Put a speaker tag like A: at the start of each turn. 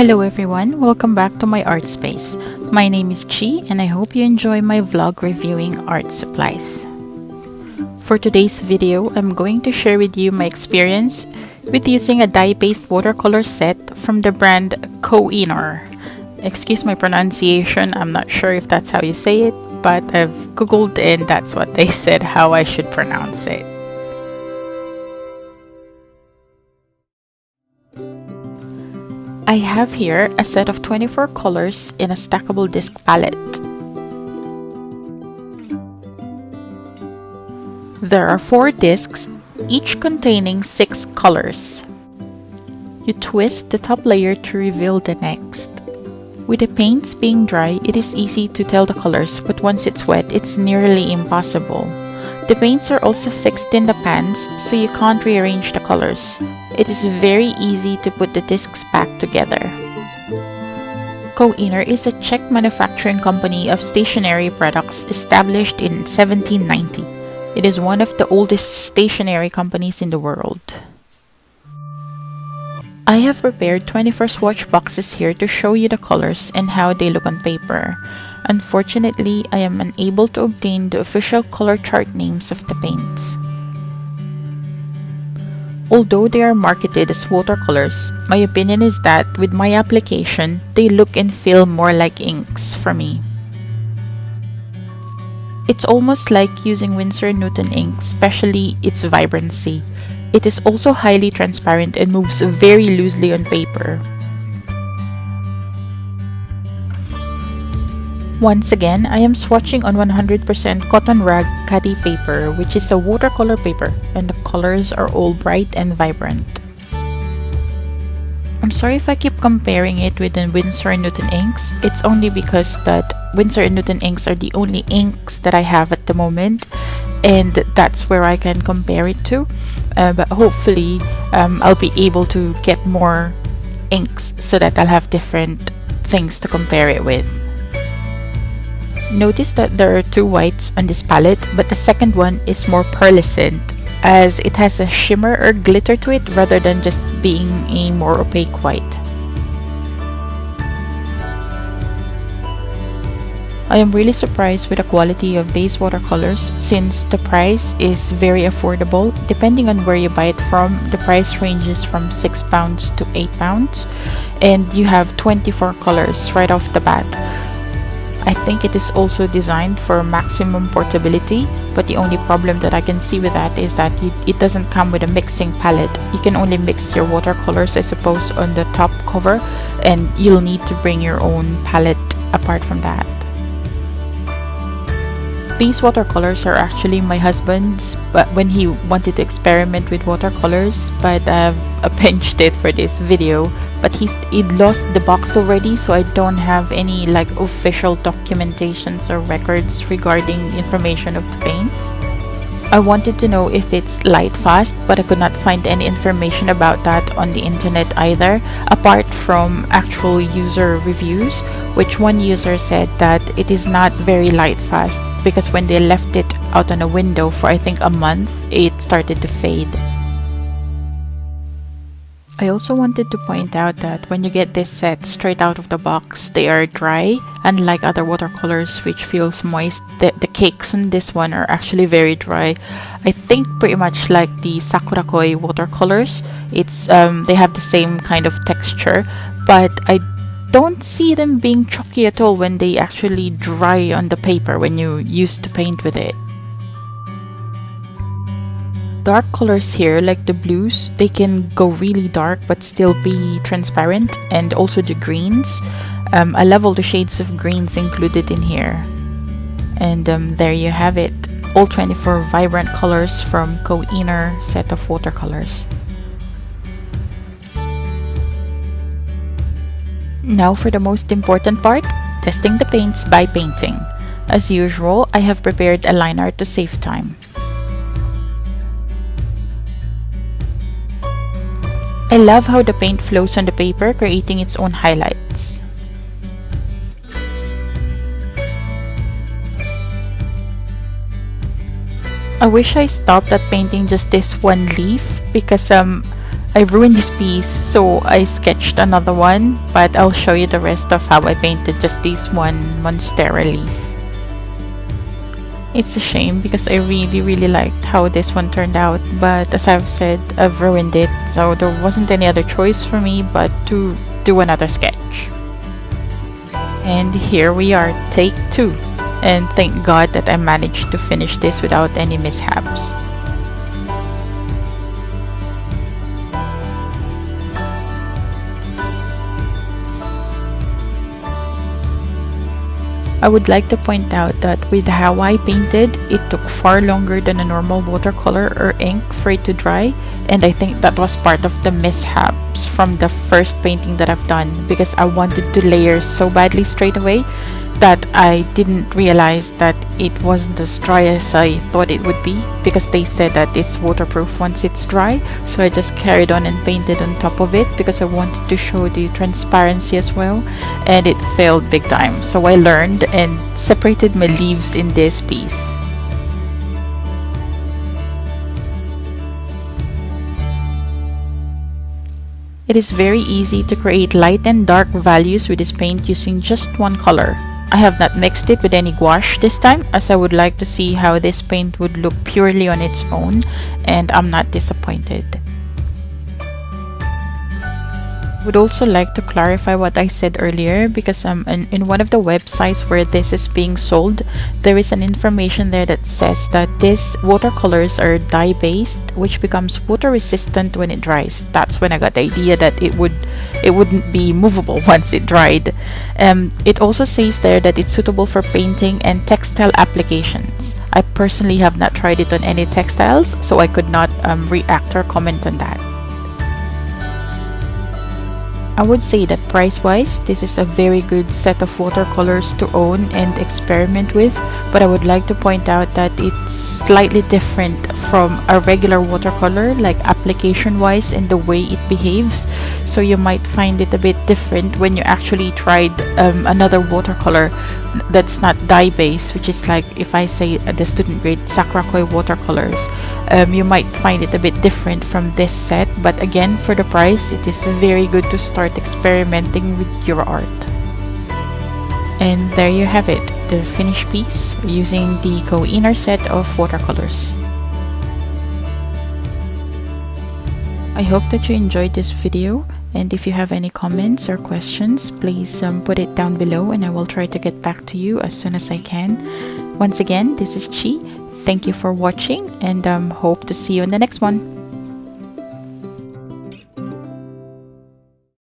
A: Hello everyone, welcome back to my art space. My name is Chi and I hope you enjoy my vlog reviewing art supplies. For today's video, I'm going to share with you my experience with using a dye-based watercolor set from the brand Koh-I-Noor. Excuse my pronunciation, I'm not sure if that's how you say it, but I've googled and that's what they said how I should pronounce it. I have here a set of 24 colors in a stackable disc palette. There are 4 discs, each containing 6 colors. You twist the top layer to reveal the next. With the paints being dry, it is easy to tell the colors, but once it's wet, it's nearly impossible. The paints are also fixed in the pans, so you can't rearrange the colors. It is very easy to put the discs back together. Koh-I-Noor is a Czech manufacturing company of stationery products established in 1790. It is one of the oldest stationery companies in the world. I have prepared 24 swatch boxes here to show you the colors and how they look on paper. Unfortunately, I am unable to obtain the official color chart names of the paints. Although they are marketed as watercolors, my opinion is that with my application, they look and feel more like inks for me. It's almost like using Winsor Newton ink, especially its vibrancy. It is also highly transparent and moves very loosely on paper. Once again, I am swatching on 100% cotton rag Khadi paper, which is a watercolor paper, and the colors are all bright and vibrant. I'm sorry if I keep comparing it with the Winsor Newton inks. It's only because that Winsor Newton inks are the only inks that I have at the moment, and that's where I can compare it to. But hopefully, I'll be able to get more inks so that I'll have different things to compare it with. Notice that there are 2 whites on this palette, but the second one is more pearlescent as it has a shimmer or glitter to it rather than just being a more opaque white. I am really surprised with the quality of these watercolors since the price is very affordable. Depending on where you buy it from, the price ranges from £6 to £8 and you have 24 colors right off the bat. I think it is also designed for maximum portability, but the only problem that I can see with that is that it doesn't come with a mixing palette. You can only mix your watercolors, I suppose, on the top cover, and you'll need to bring your own palette apart from that. These watercolors are actually my husband's, but when he wanted to experiment with watercolors, but I've pinched it for this video. But he lost the box already, so I don't have any like official documentations or records regarding information of the paints. I wanted to know if it's light fast, but I could not find any information about that on the internet either, apart from actual user reviews, which one user said that it is not very light fast because when they left it out on a window for I think a month, it started to fade. I also wanted to point out that when you get this set straight out of the box, they are dry, unlike other watercolors which feels moist. The cakes on this one are actually very dry. I think pretty much like the Sakura Koi watercolors. It's they have the same kind of texture, but I don't see them being chalky at all when they actually dry on the paper when you use to paint with it. Dark colors here, like the blues, they can go really dark but still be transparent, and also the greens. I love all the shades of greens included in here. And there you have it, all 24 vibrant colors from Koh-I-Noor set of watercolors. Now for the most important part, testing the paints by painting. As usual, I have prepared a line art to save time. I love how the paint flows on the paper, creating its own highlights. I wish I stopped at painting just this one leaf because I ruined this piece, so I sketched another one, but I'll show you the rest of how I painted just this one monstera leaf. It's a shame because I really liked how this one turned out, but as I've said, I've ruined it, so there wasn't any other choice for me but to do another sketch. And here we are, take 2, and thank God that I managed to finish this without any mishaps. I would like to point out that with how I painted, it took far longer than a normal watercolor or ink for it to dry, and I think that was part of the mishaps from the first painting that I've done, because I wanted to layer so badly straight away that I didn't realize that it wasn't as dry as I thought it would be, because they said that it's waterproof once it's dry. So I just carried on and painted on top of it because I wanted to show the transparency as well, and it failed big time. So I learned and separated my leaves in this piece. It is very easy to create light and dark values with this paint using just one color. I have not mixed it with any gouache this time, as I would like to see how this paint would look purely on its own, and I'm not disappointed. Would also like to clarify what I said earlier, because in one of the websites where this is being sold, there is an information there that says that these watercolors are dye based, which becomes water resistant when it dries. That's when I got the idea that it wouldn't be movable once it dried. It also says there that it's suitable for painting and textile applications. I personally have not tried it on any textiles, so I could not react or comment on that. I would say that price-wise, this is a very good set of watercolors to own and experiment with, but I would like to point out that it's slightly different from a regular watercolor, like application-wise and the way it behaves. So you might find it a bit different when you actually tried another watercolor that's not dye-based, which is like if I say the student grade Sakura-koi watercolors. You might find it a bit different from this set, but again, for the price, it is very good to start experimenting with your art. And there you have it, the finished piece using the Koh-I-Noor set of watercolors. I hope that you enjoyed this video, and if you have any comments or questions, please put it down below and I will try to get back to you as soon as I can. Once again, this is Chi. Thank you for watching, and hope to see you in the next one.